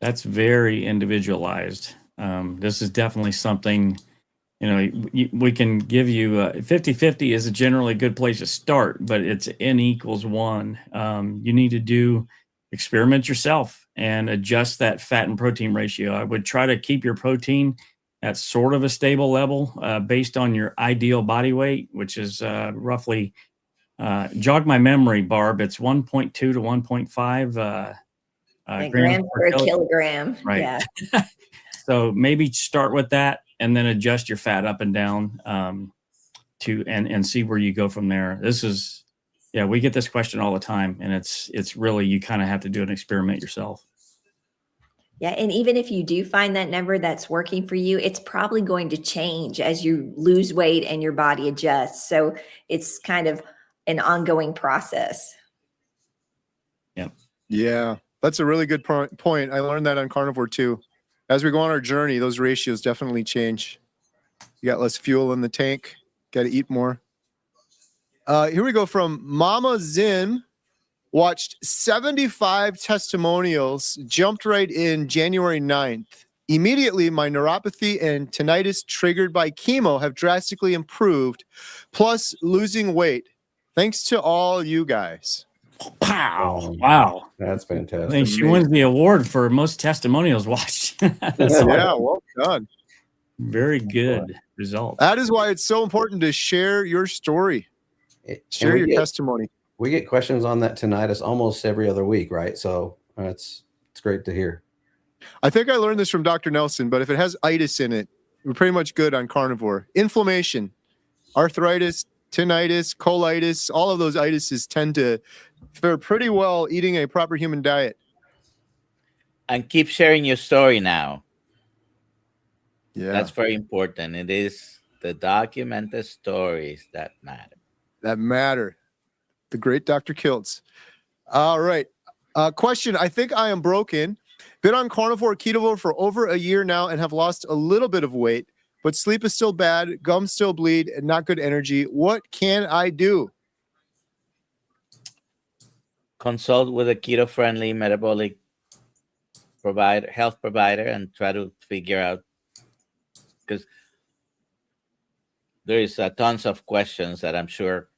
That's very individualized. This is definitely something, we can give you 50-50 is a generally good place to start, but it's N equals 1. You need to experiment yourself and adjust that fat and protein ratio. I would try to keep your protein at sort of a stable level based on your ideal body weight, which is roughly, jog my memory, Barb, it's 1.2 to 1.5 grams per kilogram. Right. Yeah. So maybe start with that and then adjust your fat up and down and see where you go from there. We get this question all the time, and it's really, you kind of have to do an experiment yourself. Yeah. And even if you do find that number that's working for you, it's probably going to change as you lose weight and your body adjusts. So it's kind of an ongoing process. Yeah. Yeah. That's a really good point. I learned that on carnivore too. As we go on our journey, those ratios definitely change. You got less fuel in the tank. Got to eat more. Here we go from Mama Zin. Watched 75 testimonials, jumped right in January 9th. Immediately, my neuropathy and tinnitus triggered by chemo have drastically improved, plus losing weight. Thanks to all you guys. Wow. That's fantastic. I think she wins the award for most testimonials watched. Yeah, well done. Very good result. That is why it's so important to share your story. Share your testimony. We get questions on that tinnitus almost every other week, right? So it's great to hear. I think I learned this from Dr. Nelson, but if it has itis in it, we're pretty much good on carnivore. Inflammation, arthritis, tinnitus, colitis, all of those itises tend to fare pretty well eating a proper human diet. And keep sharing your story now. Yeah. That's very important. It is the documented stories that matter. That matter. The great Dr. Kiltz. All right. Question. I think I am broken. Been on carnivore ketovore for over a year now and have lost a little bit of weight, but sleep is still bad, gums still bleed, and not good energy. What can I do? Consult with a keto-friendly metabolic health provider and try to figure out, because there is tons of questions that I'm sure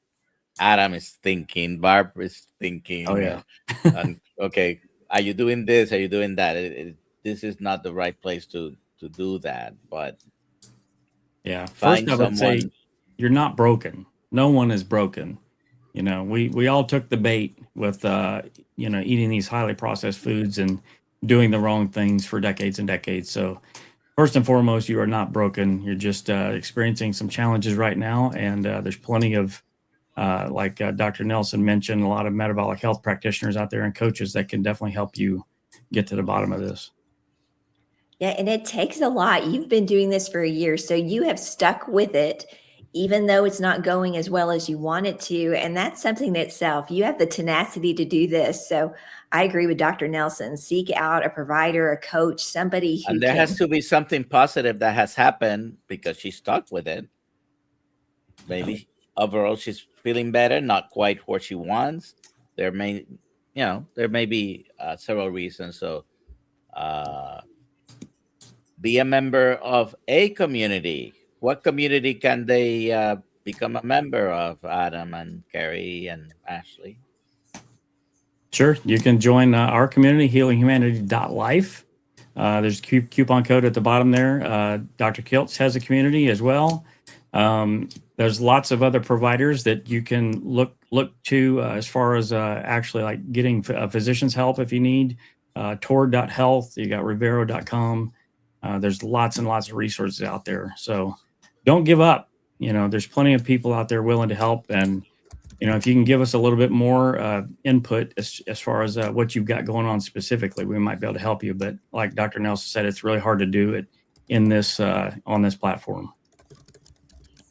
Adam is thinking, Barb is thinking. Oh yeah. And okay, are you doing this? Are you doing that? This is not the right place to do that. But Yeah. find First, I would say someone. you're not broken. No one is broken. You know, we all took the bait with eating these highly processed foods and doing the wrong things for decades and decades. So first and foremost, you are not broken. You're just experiencing some challenges right now, and there's plenty of like Dr. Nelson mentioned, a lot of metabolic health practitioners out there and coaches that can definitely help you get to the bottom of this. Yeah, and it takes a lot. You've been doing this for a year, so you have stuck with it, even though it's not going as well as you want it to. And that's something in itself. You have the tenacity to do this. So I agree with Dr. Nelson. Seek out a provider, a coach, somebody who And there can. has to be something positive that has happened because she stuck with it. Maybe overall she's feeling better, not quite what she wants. There may be several reasons. So be a member of a community. What community can they become a member of, Adam and Carrie and Ashley? Sure. You can join our community, healinghumanity.life. There's a coupon code at the bottom there. Dr. Kiltz has a community as well. There's lots of other providers that you can look to as far as actually like getting physician's help if you need. Tord.health, you got Rivero.com. There's lots and lots of resources out there. So don't give up. There's plenty of people out there willing to help. And, if you can give us a little bit more input as far as what you've got going on specifically, we might be able to help you. But like Dr. Nelson said, it's really hard to do it in this on this platform.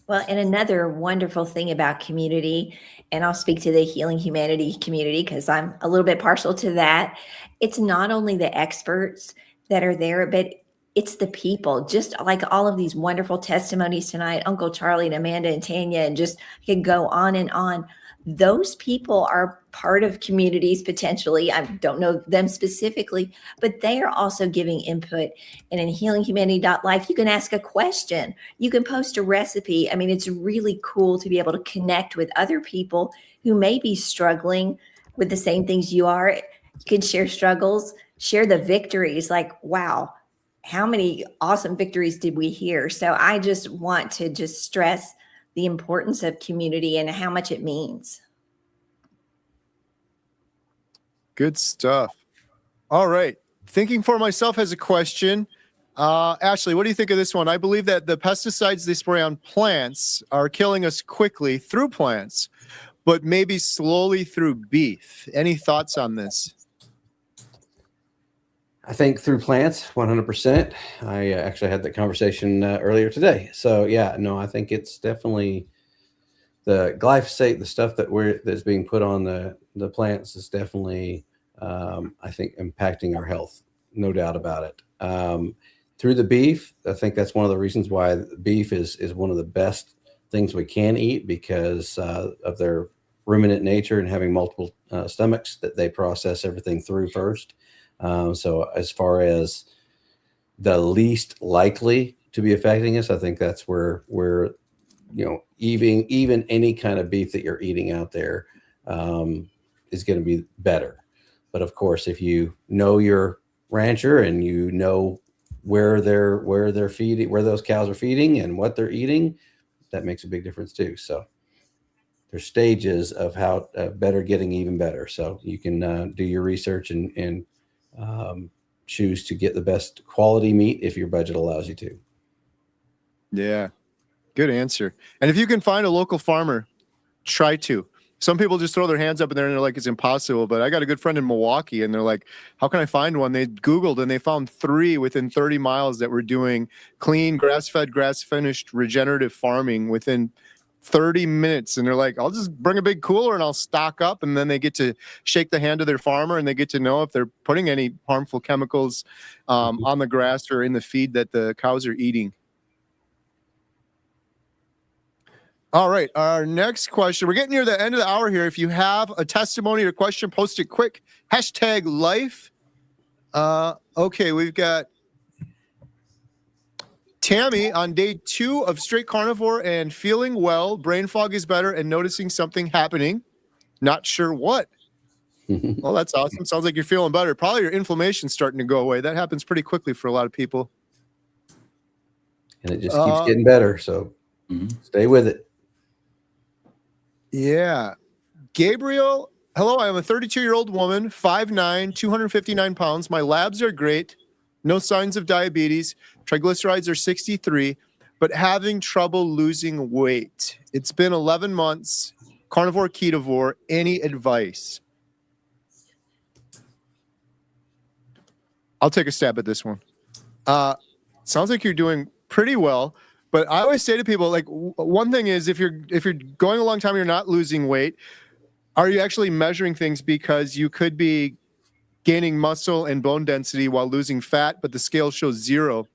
Well, and another wonderful thing about community, and I'll speak to the Healing Humanity community because I'm a little bit partial to that. It's not only the experts that are there, but it's the people, just like all of these wonderful testimonies tonight, Uncle Charlie and Amanda and Tanya, and just can go on and on. Those people are part of communities potentially. I don't know them specifically, but they are also giving input. And in healinghumanity.life, you can ask a question. You can post a recipe. I mean, it's really cool to be able to connect with other people who may be struggling with the same things you are. You can share struggles, share the victories. Like, wow, how many awesome victories did we hear? So I just want to just stress the importance of community and how much it means. Good stuff. All right. Thinking for myself has a question. Ashley, what do you think of this one? I believe that the pesticides they spray on plants are killing us quickly through plants, but maybe slowly through beef. Any thoughts on this? I think through plants, 100%. I actually had that conversation earlier today. So yeah, no, I think it's definitely the glyphosate, the stuff that's being put on the plants is definitely, I think, impacting our health, no doubt about it. Through the beef, I think that's one of the reasons why beef is one of the best things we can eat because of their ruminant nature and having multiple stomachs that they process everything through first. So as far as the least likely to be affecting us, I think that's where even any kind of beef that you're eating out there is going to be better. But of course, if you know your rancher and you know where they're feeding, where those cows are feeding and what they're eating, that makes a big difference too. So there's stages of how better getting even better. So you can do your research and choose to get the best quality meat if your budget allows you to. Yeah, good answer. And if you can find a local farmer, try to. Some people just throw their hands up in there and they're like, it's impossible. But I got a good friend in Milwaukee and they're like, how can I find one? They Googled and they found 3 within 30 miles that were doing clean, grass-fed, grass-finished regenerative farming within 30 minutes. And they're like, I'll just bring a big cooler and I'll stock up. And then they get to shake the hand of their farmer and they get to know if they're putting any harmful chemicals on the grass or in the feed that the cows are eating. All right. Our next question. We're getting near the end of the hour here. If you have a testimony or question, post it quick. #life. Okay, we've got Tammy on day 2 of straight carnivore and feeling well. Brain fog is better and noticing something happening. Not sure what. Well, that's awesome. Sounds like you're feeling better. Probably your inflammation's starting to go away. That happens pretty quickly for a lot of people. And it just keeps getting better. So stay with it. Yeah. Gabriel, hello. I am a 32-year-old woman, 5'9", 259 pounds. My labs are great. No signs of diabetes. Triglycerides are 63, but having trouble losing weight. It's been 11 months. Carnivore, ketovore. Any advice? I'll take a stab at this one. Sounds like you're doing pretty well, but I always say to people, like, one thing is if you're going a long time, you're not losing weight. Are you actually measuring things? Because you could be gaining muscle and bone density while losing fat, but the scale shows 0.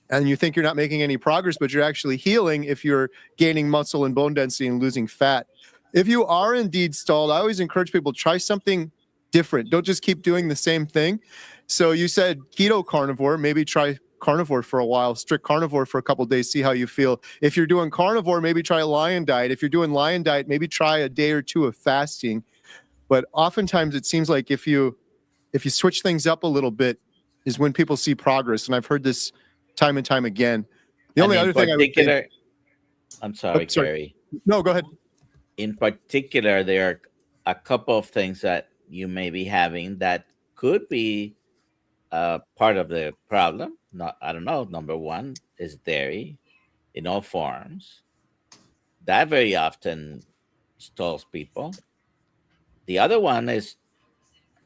And you think you're not making any progress, but you're actually healing if you're gaining muscle and bone density and losing fat. If you are indeed stalled, I always encourage people, try something different. Don't just keep doing the same thing. So you said keto carnivore, maybe try carnivore for a while, strict carnivore for a couple of days, see how you feel. If you're doing carnivore, maybe try lion diet. If you're doing lion diet, maybe try a day or 2 of fasting. But oftentimes it seems like if you switch things up a little bit is when people see progress. And I've heard this time and time again. The only other thing I would say, I'm sorry, Gary. No, go ahead. In particular, there are a couple of things that you may be having that could be part of the problem. I don't know. Number one is dairy in all forms. That very often stalls people. The other one is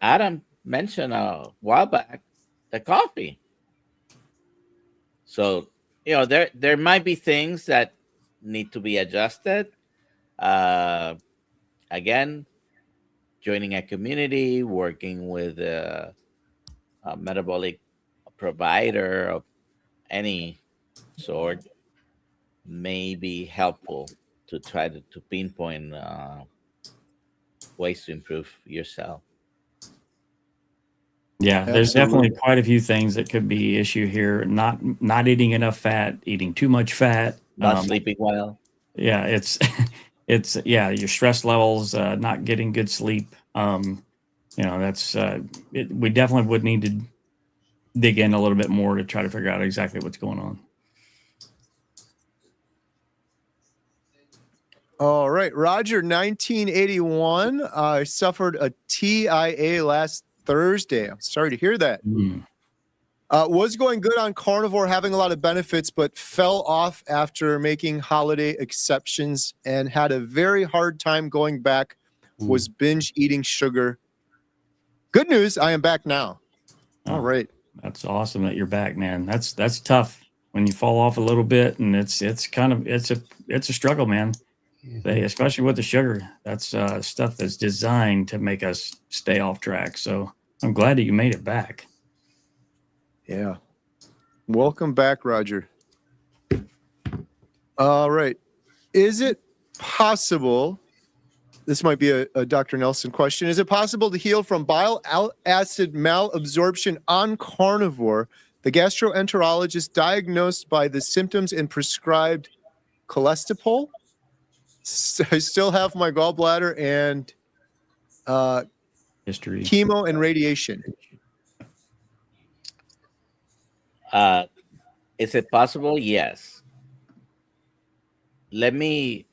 Adam mentioned a while back, the coffee. So, there might be things that need to be adjusted. Again, joining a community, working with a metabolic provider of any sort may be helpful to try to pinpoint ways to improve yourself. Yeah, there's Absolutely. definitely quite a few things that could be issue here. Not eating enough fat, eating too much fat, Not sleeping well. yeah, it's your stress levels, not getting good sleep. That's we definitely would need to dig in a little bit more to try to figure out exactly what's going on. All right. Roger, 1981. I suffered a TIA last Thursday. I'm sorry to hear that. Was going good on carnivore, having a lot of benefits, but fell off after making holiday exceptions and had a very hard time going back. Was binge eating sugar. Good news, I am back now. All right. That's awesome that you're back, man. That's tough when you fall off a little bit, and it's a struggle, man. Especially with the sugar. That's stuff that's designed to make us stay off track. So I'm glad that you made it back. Yeah. Welcome back, Roger. All right. Is it possible, this might be a Dr. Nelson question, is it possible to heal from bile acid malabsorption on carnivore? The gastroenterologist diagnosed by the symptoms and prescribed cholesterol. I still have my gallbladder and History. chemo and radiation. Is it possible? Yes. Let me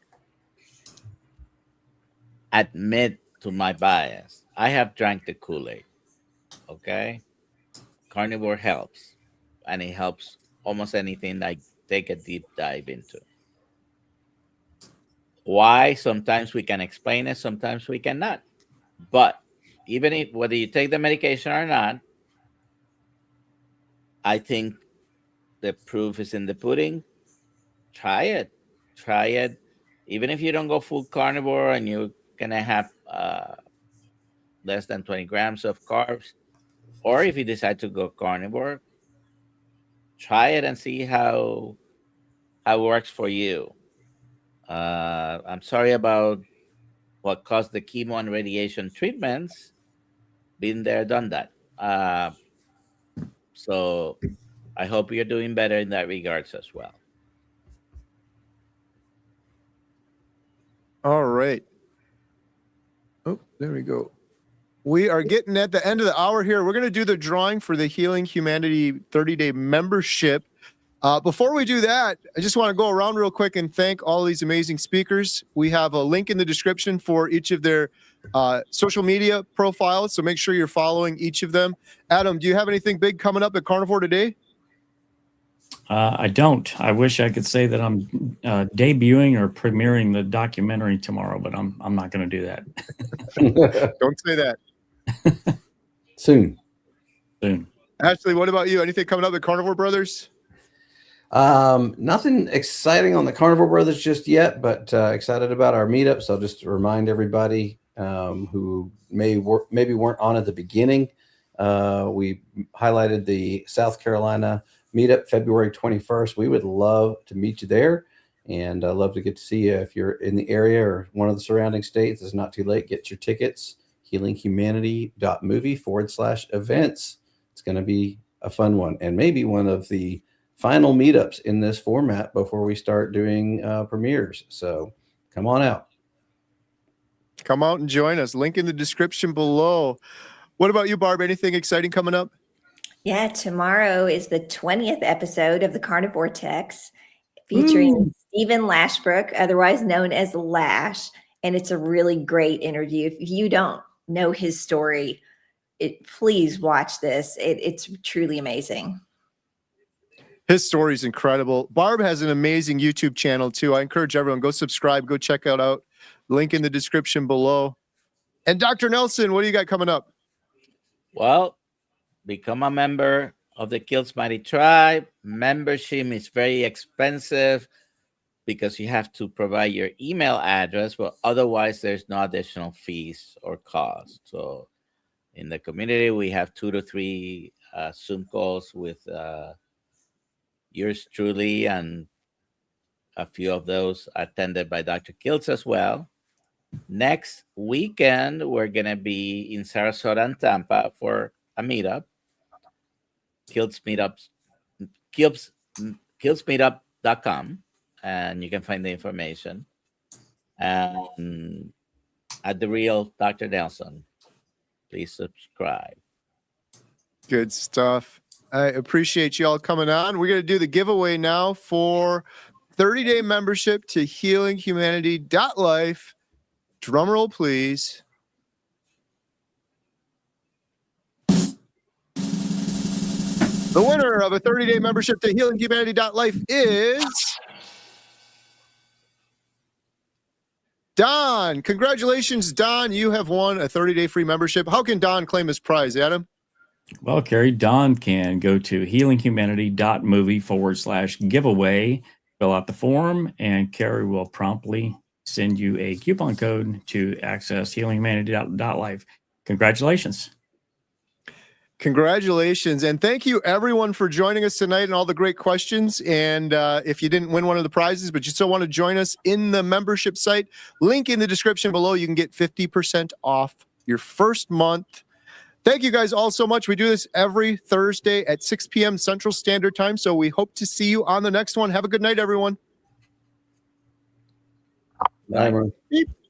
admit to my bias. I have drank the Kool-Aid. Okay? Carnivore helps. And it helps almost anything I take a deep dive into. Why? Sometimes we can explain it, sometimes we cannot. But even if whether you take the medication or not, I think the proof is in the pudding. Try it. Even if you don't go full carnivore and you're gonna have less than 20 grams of carbs, or if you decide to go carnivore, try it and see how it works for you. I'm sorry about what caused the chemo and radiation treatments. Been there, done that. So I hope you're doing better in that regards as well. All right. Oh, there we go. We are getting at the end of the hour here. We're going to do the drawing for the Healing Humanity 30-day membership. Before we do that, I just want to go around real quick and thank all these amazing speakers. We have a link in the description for each of their social media profiles, so make sure you're following each of them. Adam, do you have anything big coming up at Carnivore today? I don't. I wish I could say that I'm debuting or premiering the documentary tomorrow, but I'm not going to do that. Don't say that. Soon. Ashley, what about you? Anything coming up at Carnivore Brothers? Nothing exciting on the Carnivore Brothers just yet, but excited about our meetup. So just to remind everybody who maybe weren't on at the beginning, we highlighted the South Carolina meetup February 21st. We would love to meet you there, and I'd love to get to see you if you're in the area or one of the surrounding states. It's not too late. Get your tickets. healinghumanity.movie/events. It's going to be a fun one, and maybe one of the final meetups in this format before we start doing premieres. So come on out. Come out and join us. Link in the description below. What about you, Barb? Anything exciting coming up? Yeah, tomorrow is the 20th episode of the Carnivore Text featuring Stephen Lashbrook, otherwise known as Lash. And it's a really great interview. If you don't know his story, please watch this. It's truly amazing. His story is incredible. Barb has an amazing YouTube channel too. I encourage everyone, go subscribe, go check it out. Link in the description below. And Dr. Nelson, what do you got coming up? Well, become a member of the Kills Mighty Tribe. Membership is very expensive because you have to provide your email address, but otherwise there's no additional fees or cost. So in the community, we have 2 to 3 Zoom calls with yours truly, and a few of those attended by Dr. Kiltz as well. Next weekend, we're going to be in Sarasota and Tampa for a meetup. KillsMeetup.com, and you can find the information. And at The Real Dr. Nelson, please subscribe. Good stuff. I appreciate you all coming on. We're going to do the giveaway now for 30-day membership to healinghumanity.life. Drum roll, please. The winner of a 30-day membership to healinghumanity.life is Don. Congratulations, Don. You have won a 30-day free membership. How can Don claim his prize, Adam? Well, Carrie, Don can go to healinghumanity.movie/giveaway, fill out the form, and Carrie will promptly send you a coupon code to access healinghumanity.life. Congratulations. Congratulations. And thank you, everyone, for joining us tonight and all the great questions. And if you didn't win one of the prizes, but you still want to join us in the membership site, link in the description below. You can get 50% off your first month. Thank you guys all so much. We do this every Thursday at 6 p.m. Central Standard Time. So we hope to see you on the next one. Have a good night, everyone. Bye, everyone. Beep.